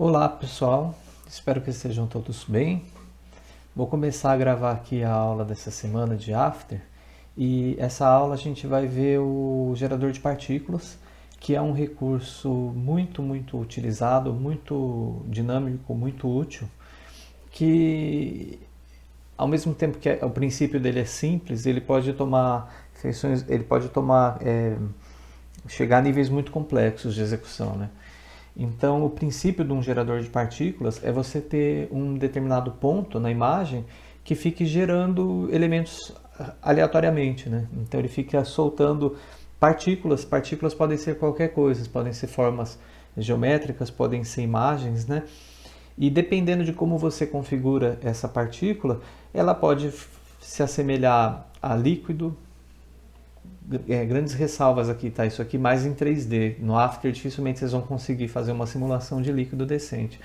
Olá pessoal, espero que estejam todos bem. Vou começar a gravar aqui a aula dessa semana de After e essa aula a gente vai ver o gerador de partículas, que é um recurso muito utilizado, muito dinâmico, muito útil, que ao mesmo tempo que o princípio dele é simples, ele pode tomar feições, ele pode chegar a níveis muito complexos de execução, né? Então, o princípio de um gerador de partículas é você ter um determinado ponto na imagem que fique gerando elementos aleatoriamente, né? Então, ele fica soltando partículas. Partículas podem ser qualquer coisa, podem ser formas geométricas, podem ser imagens, né? E dependendo de como você configura essa partícula, ela pode se assemelhar a líquido, grandes ressalvas aqui, tá? Isso aqui mais em 3D. No After dificilmente vocês vão conseguir fazer uma simulação de líquido decente.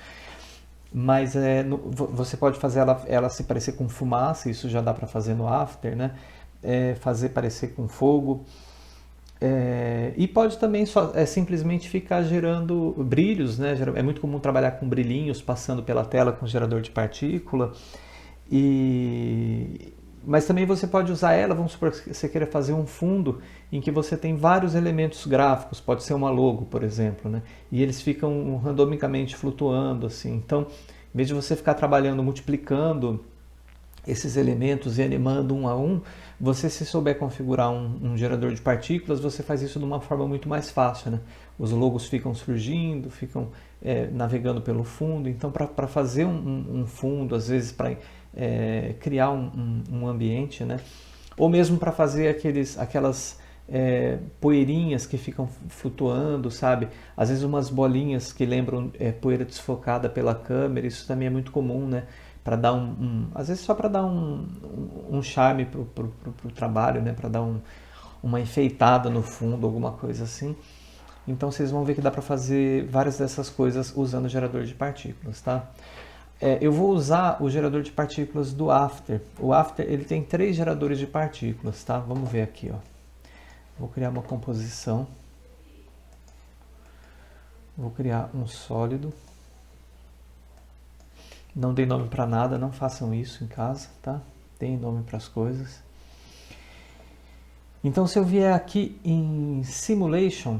Mas você pode fazer ela se parecer com fumaça, isso já dá para fazer no After, né? Fazer parecer com fogo. E pode também simplesmente ficar gerando brilhos, né? É muito comum trabalhar com brilhinhos passando pela tela com gerador de partícula. Mas também você pode usar ela, vamos supor que você queira fazer um fundo em que você tem vários elementos gráficos, pode ser uma logo, por exemplo, né? E eles ficam randomicamente flutuando, assim. Então, em vez de você ficar trabalhando, multiplicando esses elementos e animando um a um, você, se souber configurar um gerador de partículas, você faz isso de uma forma muito mais fácil, né? Os logos ficam surgindo, ficam navegando pelo fundo. Então, para fazer um fundo, às vezes para criar um ambiente, né? Ou mesmo para fazer aquelas poeirinhas que ficam flutuando, sabe? Às vezes umas bolinhas que lembram poeira desfocada pela câmera, isso também é muito comum, né? Para dar às vezes só para dar um charme pro trabalho, né? Para dar uma enfeitada no fundo, alguma coisa assim. Então vocês vão ver que dá para fazer várias dessas coisas usando o gerador de partículas, tá? Eu vou usar o gerador de partículas do After. O After ele tem 3 geradores de partículas, tá? Vamos ver aqui, ó. Vou criar uma composição. Vou criar um sólido. Não dei nome para nada, não façam isso em casa, tá? Deem nome para as coisas. Então, se eu vier aqui em Simulation,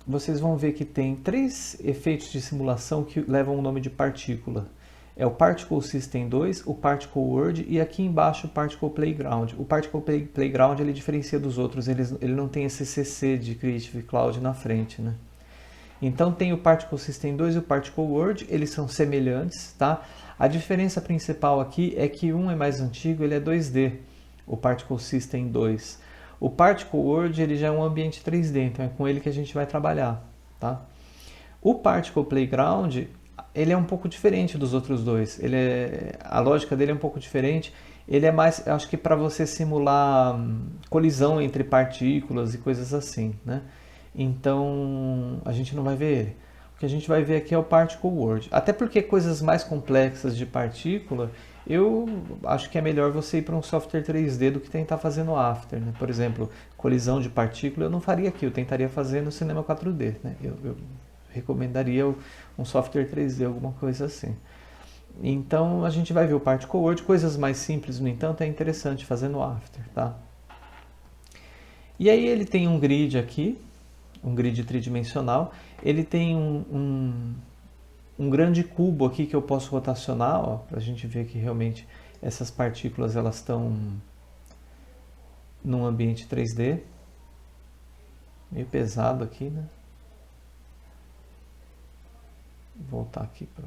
vocês vão ver que tem 3 efeitos de simulação que levam o nome de partícula. É o Particle System 2, o Particle World e aqui embaixo o Particle Playground. O Particle Playground ele diferencia dos outros, ele não tem esse CC de Creative Cloud na frente, né? Então tem o Particle System 2 e o Particle World, eles são semelhantes, tá? A diferença principal aqui é que um é mais antigo, ele é 2D, o Particle System 2. O Particle World ele já é um ambiente 3D, então é com ele que a gente vai trabalhar, tá? O Particle Playground ele é um pouco diferente dos outros dois. A lógica dele é um pouco diferente. Ele é mais, acho que para você simular colisão entre partículas e coisas assim, né? Então a gente não vai ver ele. O que a gente vai ver aqui é o Particle World. Até porque coisas mais complexas de partícula, eu acho que é melhor você ir para um software 3D do que tentar fazer no After, né? Por exemplo, colisão de partícula eu não faria aqui, eu tentaria fazer no Cinema 4D, né? Eu recomendaria um software 3D, alguma coisa assim. Então a gente vai ver o Particle World, coisas mais simples, no entanto, é interessante fazer no After, tá? E aí ele tem um grid aqui, um grid tridimensional, ele tem um grande cubo aqui que eu posso rotacionar, para a gente ver que realmente essas partículas elas estão num ambiente 3D, meio pesado aqui, né? Vou voltar aqui para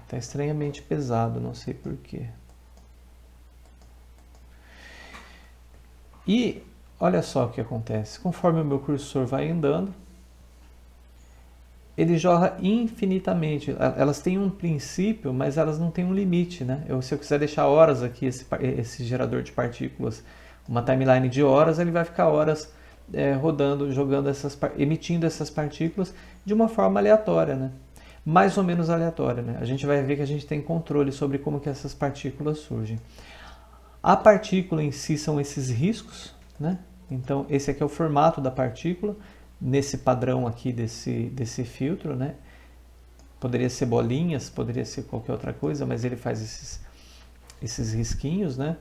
tá estranhamente pesado, não sei porquê. E olha só o que acontece. Conforme o meu cursor vai andando, ele jorra infinitamente. Elas têm um princípio, mas elas não têm um limite, né? Se eu quiser deixar horas aqui esse gerador de partículas, uma timeline de horas, ele vai ficar horas rodando, emitindo essas partículas de uma forma aleatória, né? Mais ou menos aleatória, né? A gente vai ver que a gente tem controle sobre como que essas partículas surgem. A partícula em si são esses riscos, né? Então esse aqui é o formato da partícula. nesse padrão aqui desse filtro, né? Poderia ser bolinhas, poderia ser qualquer outra coisa, mas ele faz esses risquinhos, né?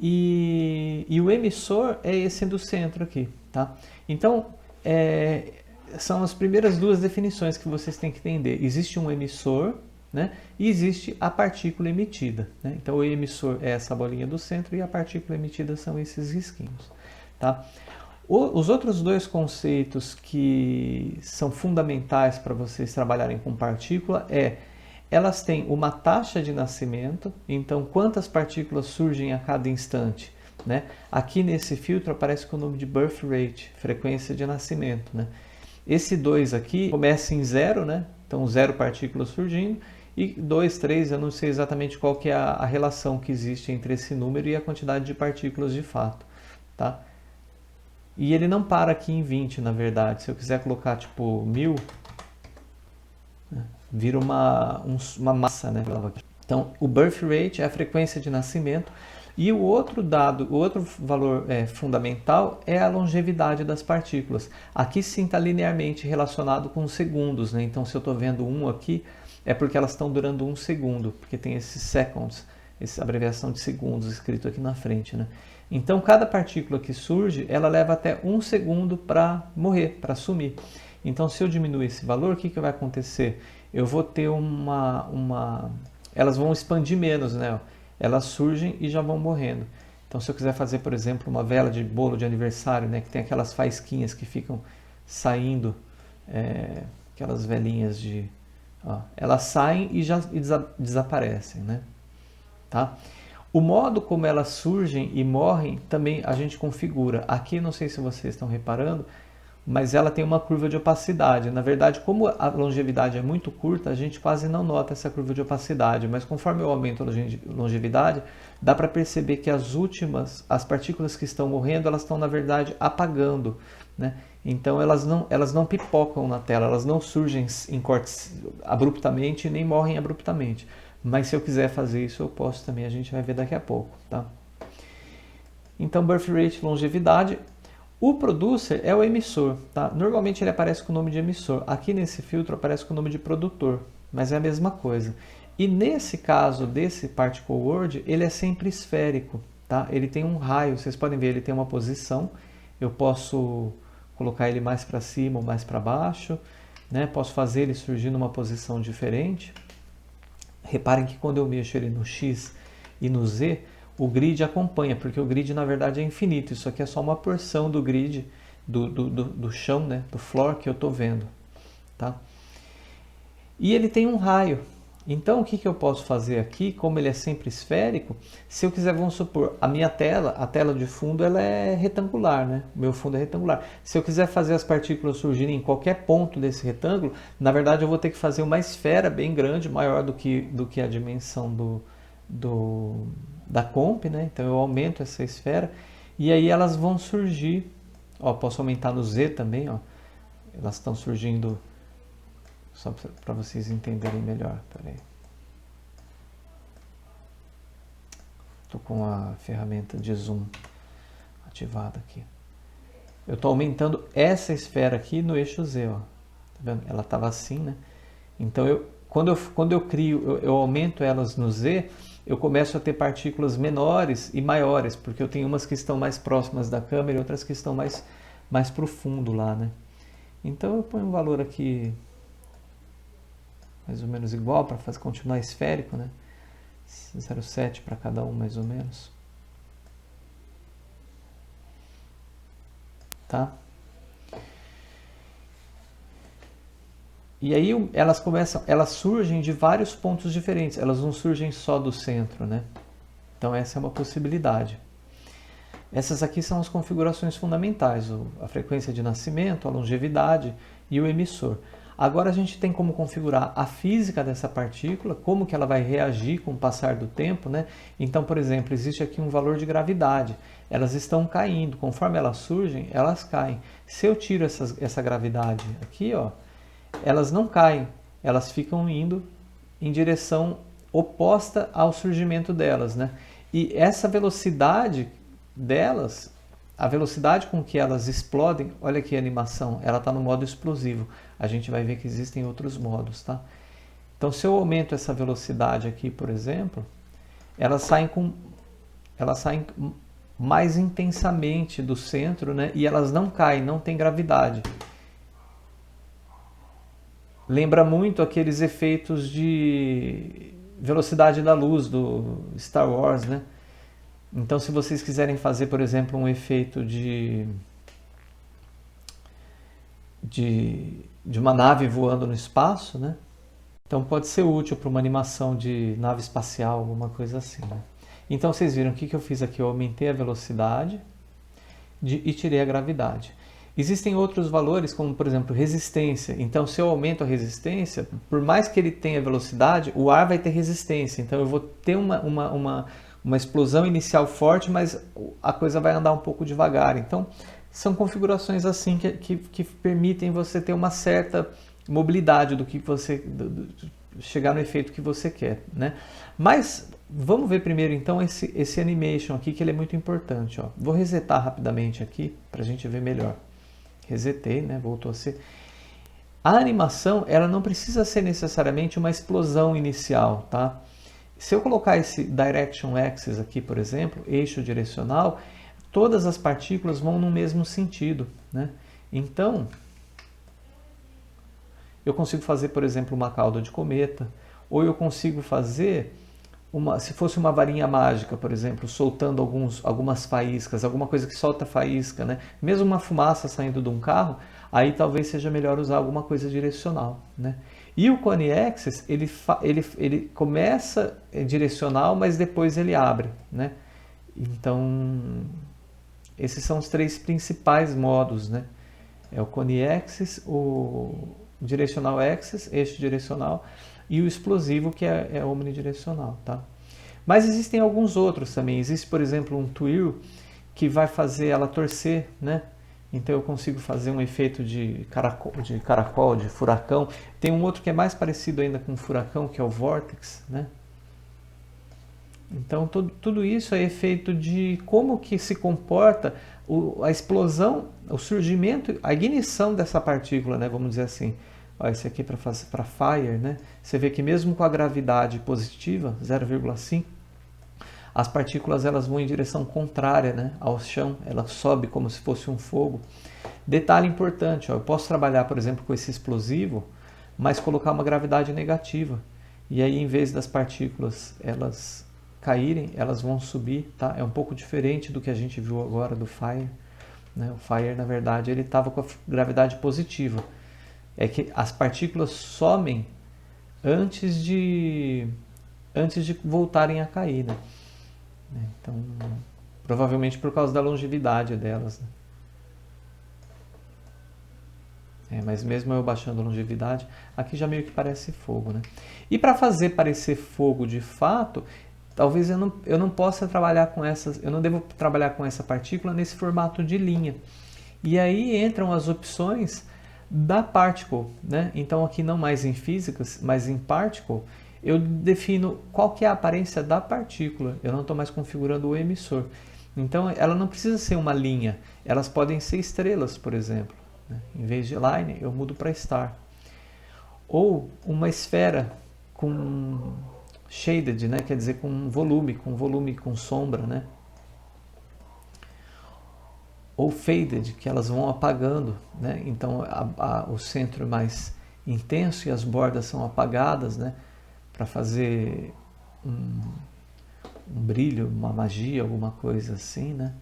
E o emissor é esse do centro aqui, tá? Então, são as primeiras duas definições que vocês têm que entender. Existe um emissor, né? E existe a partícula emitida, né? Então, o emissor é essa bolinha do centro e a partícula emitida são esses risquinhos, tá? Os outros dois conceitos que são fundamentais para vocês trabalharem com partícula elas têm uma taxa de nascimento, então quantas partículas surgem a cada instante, né? Aqui nesse filtro aparece com o nome de birth rate, frequência de nascimento, né? Esse 2 aqui começa em 0, né? Então 0 partículas surgindo, e 2, 3, eu não sei exatamente qual que é a relação que existe entre esse número e a quantidade de partículas de fato, tá? E ele não para aqui em 20, na verdade. Se eu quiser colocar tipo 1000, vira uma massa, né? Então, o birth rate é a frequência de nascimento. E o outro dado, o outro valor fundamental é a longevidade das partículas. Aqui sim está linearmente relacionado com os segundos, né? Então, se eu estou vendo 1 aqui, é porque elas estão durando 1 segundo, porque tem esses seconds, essa abreviação de segundos escrito aqui na frente, né? Então, cada partícula que surge, ela leva até 1 segundo para morrer, para sumir. Então, se eu diminuir esse valor, o que vai acontecer? Eu vou ter elas vão expandir menos, né? Elas surgem e já vão morrendo. Então, se eu quiser fazer, por exemplo, uma vela de bolo de aniversário, né? Que tem aquelas faísquinhas que ficam saindo, aquelas velinhas de... Ó, elas saem e já desaparecem, né? Tá? O modo como elas surgem e morrem também a gente configura. Aqui, não sei se vocês estão reparando, mas ela tem uma curva de opacidade. Na verdade, como a longevidade é muito curta, a gente quase não nota essa curva de opacidade. Mas conforme eu aumento a longevidade, dá para perceber que as partículas que estão morrendo, elas estão, na verdade, apagando, né? Então, elas não pipocam na tela, elas não surgem em cortes abruptamente, nem morrem abruptamente. Mas se eu quiser fazer isso, eu posso também, a gente vai ver daqui a pouco, tá? Então, birth rate, longevidade. O producer é o emissor, tá? Normalmente ele aparece com o nome de emissor. Aqui nesse filtro aparece com o nome de produtor, mas é a mesma coisa. E nesse caso desse particle word, ele é sempre esférico, tá? Ele tem um raio, vocês podem ver, ele tem uma posição. Eu posso colocar ele mais para cima ou mais para baixo, né? Posso fazer ele surgir numa posição diferente. Reparem que quando eu mexo ele no X e no Z, o grid acompanha, porque o grid na verdade é infinito. Isso aqui é só uma porção do grid, do chão, né, do floor que eu estou vendo. Tá? E ele tem um raio. Então o que eu posso fazer aqui, como ele é sempre esférico, se eu quiser, vamos supor, a minha tela, a tela de fundo, ela é retangular, né? O meu fundo é retangular. Se eu quiser fazer as partículas surgirem em qualquer ponto desse retângulo, na verdade eu vou ter que fazer uma esfera bem grande, maior do que a dimensão da comp, né? Então eu aumento essa esfera e aí elas vão surgir. Ó, posso aumentar no Z também, ó. Elas estão surgindo. Só para vocês entenderem melhor. Peraí. Estou com a ferramenta de zoom ativada aqui. Eu estou aumentando essa esfera aqui no eixo Z. Ó. Tá vendo? Ela estava assim, né? Então, quando eu crio, eu aumento elas no Z, eu começo a ter partículas menores e maiores, porque eu tenho umas que estão mais próximas da câmera e outras que estão mais pro fundo lá, né? Então, eu ponho um valor aqui mais ou menos igual para continuar esférico, né? 0,7 para cada um, mais ou menos. Tá? E aí elas surgem de vários pontos diferentes, elas não surgem só do centro, né? Então essa é uma possibilidade. Essas aqui são as configurações fundamentais, a frequência de nascimento, a longevidade e o emissor. Agora a gente tem como configurar a física dessa partícula, como que ela vai reagir com o passar do tempo, né? Então, por exemplo, existe aqui um valor de gravidade. Elas estão caindo, conforme elas surgem, elas caem. Se eu tiro essa gravidade aqui, ó, elas não caem, elas ficam indo em direção oposta ao surgimento delas, né? E essa velocidade delas a velocidade com que elas explodem, olha aqui a animação, ela está no modo explosivo. A gente vai ver que existem outros modos, tá? Então, se eu aumento essa velocidade aqui, por exemplo, elas saem mais intensamente do centro, né? E elas não caem, não tem gravidade. Lembra muito aqueles efeitos de velocidade da luz do Star Wars, né? Então, se vocês quiserem fazer, por exemplo, um efeito de uma nave voando no espaço, né? Então, pode ser útil para uma animação de nave espacial, alguma coisa assim, né? Então, vocês viram o que eu fiz aqui? Eu aumentei a velocidade e tirei a gravidade. Existem outros valores, como, por exemplo, resistência. Então, se eu aumento a resistência, por mais que ele tenha velocidade, o ar vai ter resistência. Então, eu vou ter uma explosão inicial forte, mas a coisa vai andar um pouco devagar. Então, são configurações assim que permitem você ter uma certa mobilidade do que você chegar no efeito que você quer, né? Mas vamos ver primeiro então esse animation aqui, que ele é muito importante, ó. Vou resetar rapidamente aqui para a gente ver melhor. Resetei, né? Voltou a ser. A animação, ela não precisa ser necessariamente uma explosão inicial, tá? Se eu colocar esse Direction Axis aqui, por exemplo, eixo direcional, todas as partículas vão no mesmo sentido, né? Então, eu consigo fazer, por exemplo, uma cauda de cometa, ou eu consigo fazer, se fosse uma varinha mágica, por exemplo, soltando algumas faíscas, alguma coisa que solta faísca, né? Mesmo uma fumaça saindo de um carro, aí talvez seja melhor usar alguma coisa direcional, né? E o Cone Axis, ele começa direcional, mas depois ele abre, né? Então, esses são os três principais modos, né? É o Cone Axis, o Directional Axis, eixo direcional, e o explosivo, que é omnidirecional, tá? Mas existem alguns outros também. Existe, por exemplo, um twirl que vai fazer ela torcer, né? Então eu consigo fazer um efeito de caracol, de furacão. Tem um outro que é mais parecido ainda com um furacão, que é o vortex, né? Então tudo isso é efeito de como que se comporta a explosão, o surgimento, a ignição dessa partícula, né? Vamos dizer assim. Ó, esse aqui para fire, né? Você vê que mesmo com a gravidade positiva, 0,5, as partículas elas vão em direção contrária, né, ao chão, ela sobe como se fosse um fogo. Detalhe importante, ó, eu posso trabalhar, por exemplo, com esse explosivo, mas colocar uma gravidade negativa. E aí, em vez das partículas elas caírem, elas vão subir, tá? É um pouco diferente do que a gente viu agora do fire, né? O fire, na verdade, ele estava com a gravidade positiva. É que as partículas somem antes de voltarem a cair, né? Então, provavelmente por causa da longevidade delas, né? Mas mesmo eu baixando a longevidade, aqui já meio que parece fogo, né? E para fazer parecer fogo de fato, talvez eu não possa trabalhar com essas, eu não devo trabalhar com essa partícula nesse formato de linha. E aí entram as opções da particle, né? Então aqui não mais em físicas, mas em particle, eu defino qual que é a aparência da partícula. Eu não estou mais configurando o emissor. Então ela não precisa ser uma linha, elas podem ser estrelas, por exemplo, né? Em vez de line, eu mudo para star. Ou uma esfera com shaded, né? Quer dizer, com volume, com sombra, né? Ou faded, que elas vão apagando, né? Então o centro é mais intenso e as bordas são apagadas, né? Para fazer um brilho, uma magia, alguma coisa assim, né?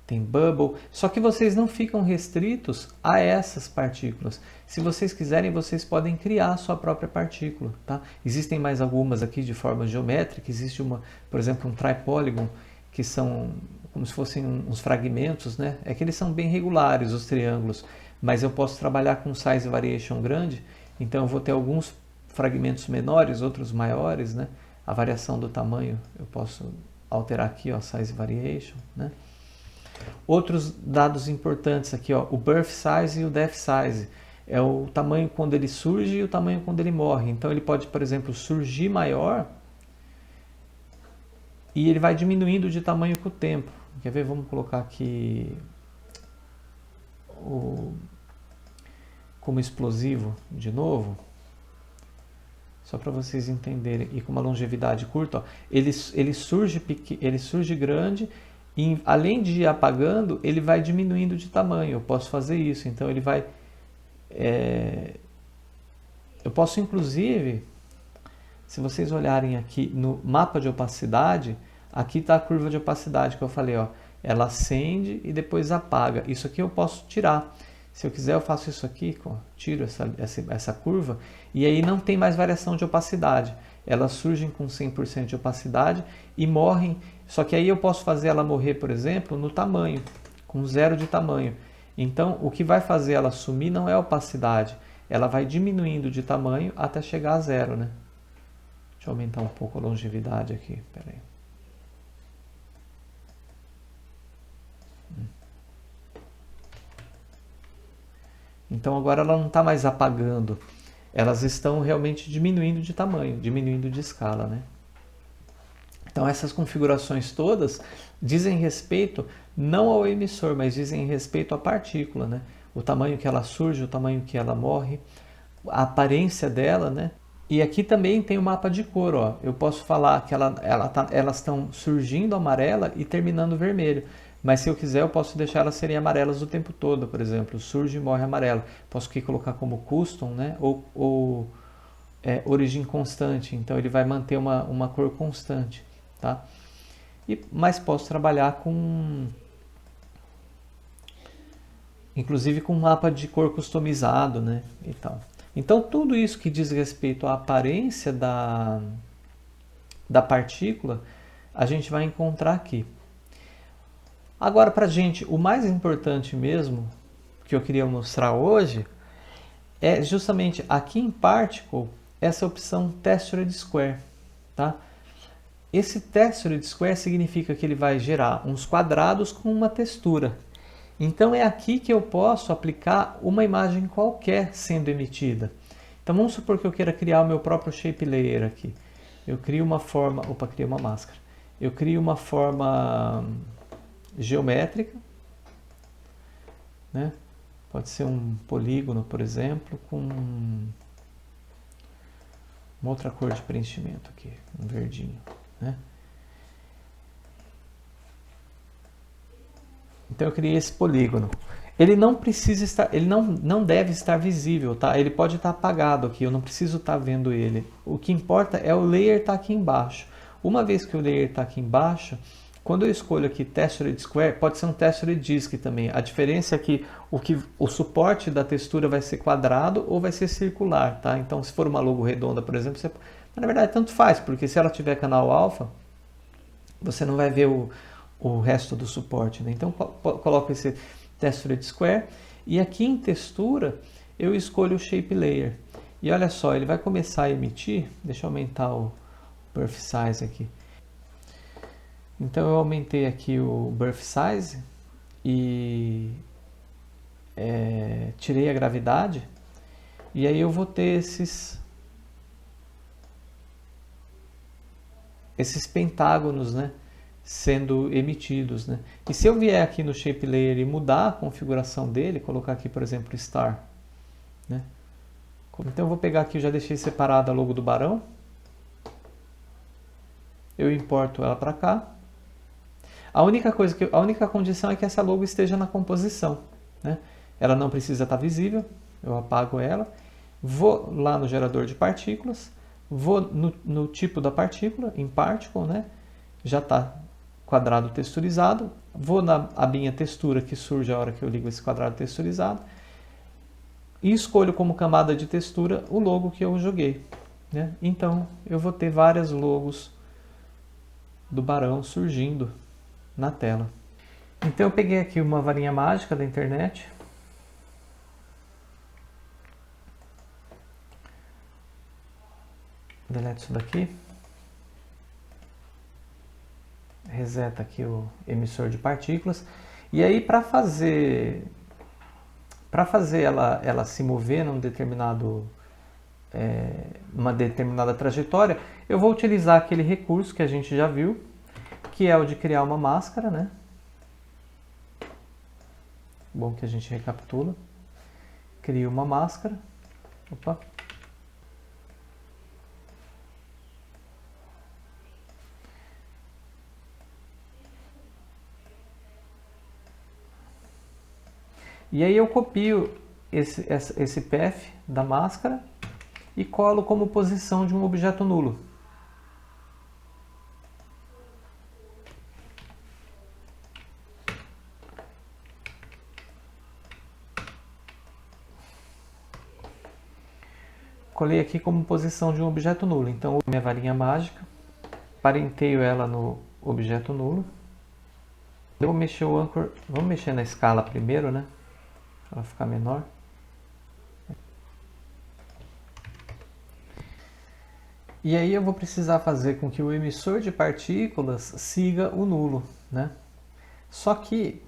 Tem bubble, só que vocês não ficam restritos a essas partículas. Se vocês quiserem, vocês podem criar a sua própria partícula, tá? Existem mais algumas aqui de forma geométrica. Existe uma, por exemplo, um tripolygon, que são como se fossem uns fragmentos, né? É que eles são bem regulares, os triângulos, mas eu posso trabalhar com size variation grande, então eu vou ter alguns fragmentos menores, outros maiores, né? A variação do tamanho eu posso alterar aqui, ó, size variation, né? Outros dados importantes aqui, ó, o birth size e o death size. É o tamanho quando ele surge e o tamanho quando ele morre. Então ele pode, por exemplo, surgir maior e ele vai diminuindo de tamanho com o tempo, Quer ver? Vamos colocar aqui como explosivo de novo, só para vocês entenderem. E com uma longevidade curta, ó, ele surge grande e, além de ir apagando, ele vai diminuindo de tamanho. Eu posso fazer isso, então ele vai... eu posso, inclusive, se vocês olharem aqui no mapa de opacidade, aqui está a curva de opacidade que eu falei, ó, ela acende e depois apaga. Isso aqui eu posso tirar. Se eu quiser, eu faço isso aqui, ó, tiro essa curva, e aí não tem mais variação de opacidade. Elas surgem com 100% de opacidade e morrem. Só que aí eu posso fazer ela morrer, por exemplo, no tamanho, com 0 de tamanho. Então, o que vai fazer ela sumir não é a opacidade. Ela vai diminuindo de tamanho até chegar a 0, né? Deixa eu aumentar um pouco a longevidade aqui. Pera aí. Então agora ela não está mais apagando. Elas estão realmente diminuindo de tamanho, diminuindo de escala, né? Então essas configurações todas dizem respeito não ao emissor, mas dizem respeito à partícula, né? O tamanho que ela surge, o tamanho que ela morre, a aparência dela, né? E aqui também tem o mapa de cor, ó. Eu posso falar que elas estão surgindo amarela e terminando vermelho. Mas se eu quiser, eu posso deixar elas serem amarelas o tempo todo, por exemplo. Surge e morre amarelo. Posso aqui colocar como custom, né? Ou origem constante. Então ele vai manter uma cor constante, tá? Mas posso trabalhar com... inclusive com um mapa de cor customizado, né? E tal. Então tudo isso que diz respeito à aparência da partícula, a gente vai encontrar aqui. Agora, para a gente, o mais importante mesmo que eu queria mostrar hoje é justamente aqui em Particle, essa opção Textured Square. Tá? Esse Textured Square significa que ele vai gerar uns quadrados com uma textura. Então é aqui que eu posso aplicar uma imagem qualquer sendo emitida. Então vamos supor que eu queira criar o meu próprio Shape Layer aqui. Eu crio uma forma... Opa, criei uma máscara. Eu crio uma forma geométrica, né? Pode ser um polígono, por exemplo, com uma outra cor de preenchimento aqui, um verdinho, né? Então eu criei esse polígono. Ele não precisa estar, ele não deve estar visível, tá? Ele pode estar apagado aqui, eu não preciso estar vendo ele. O que importa é o layer estar aqui embaixo. Uma vez que o layer está aqui embaixo, quando eu escolho aqui Textured Square, pode ser um Textured Disk também. A diferença é que o suporte da textura vai ser quadrado ou vai ser circular, tá? Então, se for uma logo redonda, por exemplo, mas na verdade tanto faz, porque se ela tiver canal alfa, você não vai ver o resto do suporte, né? Então, coloco esse Textured Square e aqui em textura eu escolho o Shape Layer. E olha só, ele vai começar a emitir, deixa eu aumentar o Birth Size aqui. Então eu aumentei aqui o Birth Size e tirei a gravidade, e aí eu vou ter esses pentágonos, né, sendo emitidos, né? E se eu vier aqui no Shape Layer e mudar a configuração dele, colocar aqui, por exemplo, Star, né? Então eu vou pegar aqui, eu já deixei separada a logo do Barão, eu importo ela para cá. A única condição é que essa logo esteja na composição, né? Ela não precisa estar visível, eu apago ela, vou lá no gerador de partículas, vou no tipo da partícula, em Particle, né? Já está quadrado texturizado, vou na abinha textura que surge a hora que eu ligo esse quadrado texturizado e escolho como camada de textura o logo que eu joguei, né? Então eu vou ter várias logos do Barão surgindo na tela. Então eu peguei aqui uma varinha mágica da internet, deleto isso daqui, reseta aqui o emissor de partículas, e aí para fazer ela se mover numa determinada trajetória, eu vou utilizar aquele recurso que a gente já viu, que é o de criar uma máscara, né? Bom que a gente recapitula. Crio uma máscara. Opa. E aí eu copio esse path da máscara e colo como posição de um objeto nulo. Colei aqui como posição de um objeto nulo. Então, minha varinha mágica, parenteio ela no objeto nulo. Eu vou mexer o anchor, vamos mexer na escala primeiro, né? Para ela ficar menor. E aí eu vou precisar fazer com que o emissor de partículas siga o nulo, né? Só que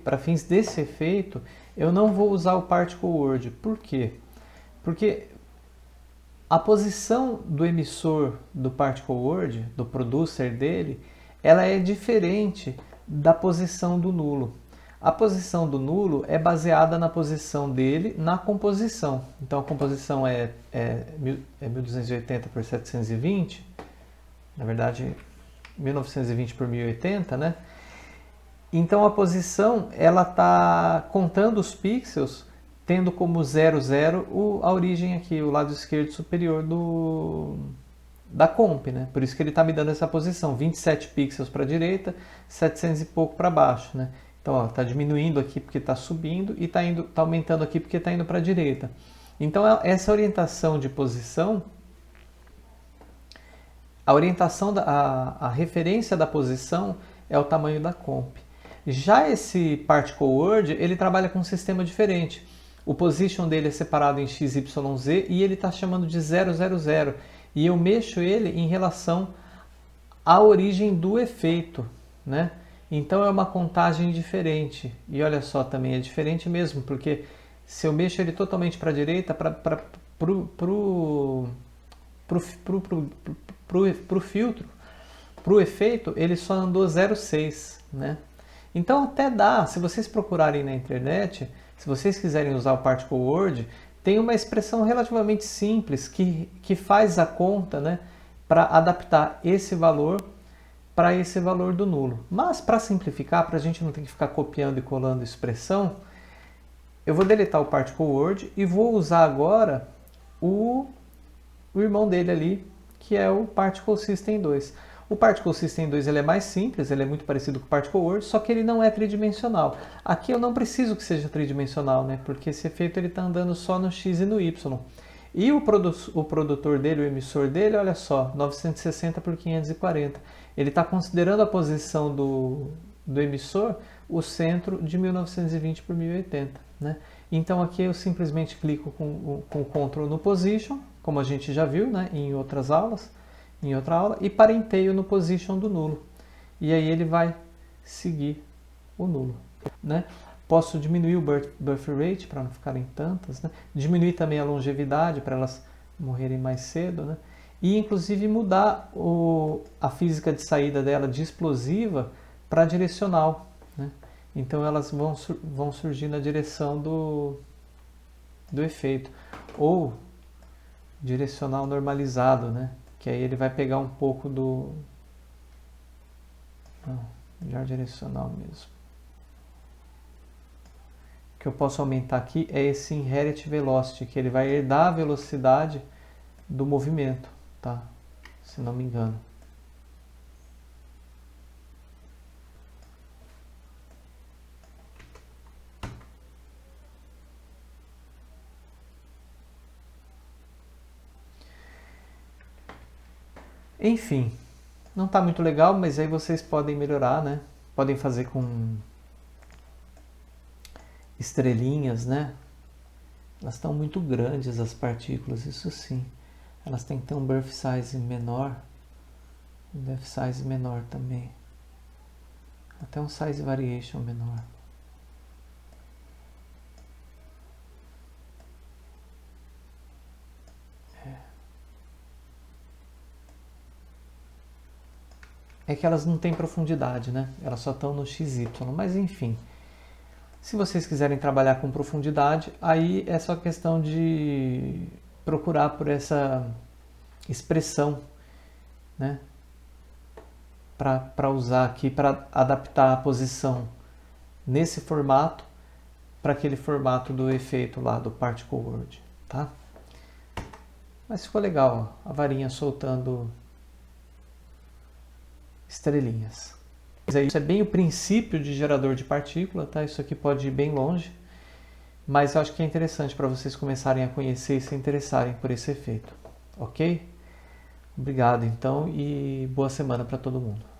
para fins desse efeito, eu não vou usar o Particle Word. Por quê? Porque a posição do emissor do Particle Word, do producer dele, ela é diferente da posição do nulo. A posição do nulo é baseada na posição dele na composição. Então a composição é 1280 por 720, na verdade 1920 por 1080, né? Então a posição ela está contando os pixels, tendo como 00 a origem aqui, o lado esquerdo superior da comp, né? Por isso que ele está me dando essa posição, 27 pixels para a direita, 700 e pouco para baixo, né? Então está diminuindo aqui porque está subindo e está aumentando aqui porque está indo para a direita. Então essa orientação de posição, a referência da posição é o tamanho da comp. Já esse Particle Word, ele trabalha com um sistema diferente. O position dele é separado em x, y, z e ele está chamando de 000. E eu mexo ele em relação à origem do efeito, né? Então é uma contagem diferente. E olha só, também é diferente mesmo, porque se eu mexo ele totalmente para a direita, para o filtro, para o efeito, ele só andou 0,6, né? Então até dá, se vocês procurarem na internet, se vocês quiserem usar o Particle Word, tem uma expressão relativamente simples que faz a conta, né, para adaptar esse valor para esse valor do nulo. Mas para simplificar, para a gente não ter que ficar copiando e colando expressão, eu vou deletar o Particle Word e vou usar agora o irmão dele ali, que é o Particle System 2. O Particle System 2 ele é mais simples, ele é muito parecido com o Particle Word, só que ele não é tridimensional. Aqui eu não preciso que seja tridimensional, né? Porque esse efeito ele está andando só no X e no Y. E o produtor dele, o emissor dele, olha só, 960 por 540. Ele está considerando a posição do emissor o centro de 1920 por 1080. Né? Então aqui eu simplesmente clico com o Ctrl no Position, como a gente já viu, né, em outras aulas, em outra aula, e parenteio no Position do nulo. E aí ele vai seguir o nulo. Né? Posso diminuir o buffer rate para não ficarem tantas, né? Diminuir também a longevidade para elas morrerem mais cedo, né? E inclusive mudar a física de saída dela de explosiva para direcional, né? Então elas vão surgir na direção do efeito. Ou direcional normalizado, né? Que aí ele vai pegar um pouco do... Não, melhor direcional mesmo. O que eu posso aumentar aqui é esse Inherit Velocity, que ele vai herdar a velocidade do movimento, tá? Se não me engano. Enfim, não está muito legal, mas aí vocês podem melhorar, né? Podem fazer com estrelinhas, né? Elas estão muito grandes, as partículas, isso sim. Elas têm que ter um birth size menor, um depth size menor também. Até um size variation menor. é que elas não têm profundidade, né? Elas só estão no XY, mas enfim. Se vocês quiserem trabalhar com profundidade, aí é só questão de procurar por essa expressão, né? Para usar aqui, para adaptar a posição nesse formato para aquele formato do efeito lá do Particle Word, tá? Mas ficou legal, ó, a varinha soltando estrelinhas. Isso é bem o princípio de gerador de partícula, tá? Isso aqui pode ir bem longe, mas eu acho que é interessante para vocês começarem a conhecer e se interessarem por esse efeito, ok? Obrigado então e boa semana para todo mundo.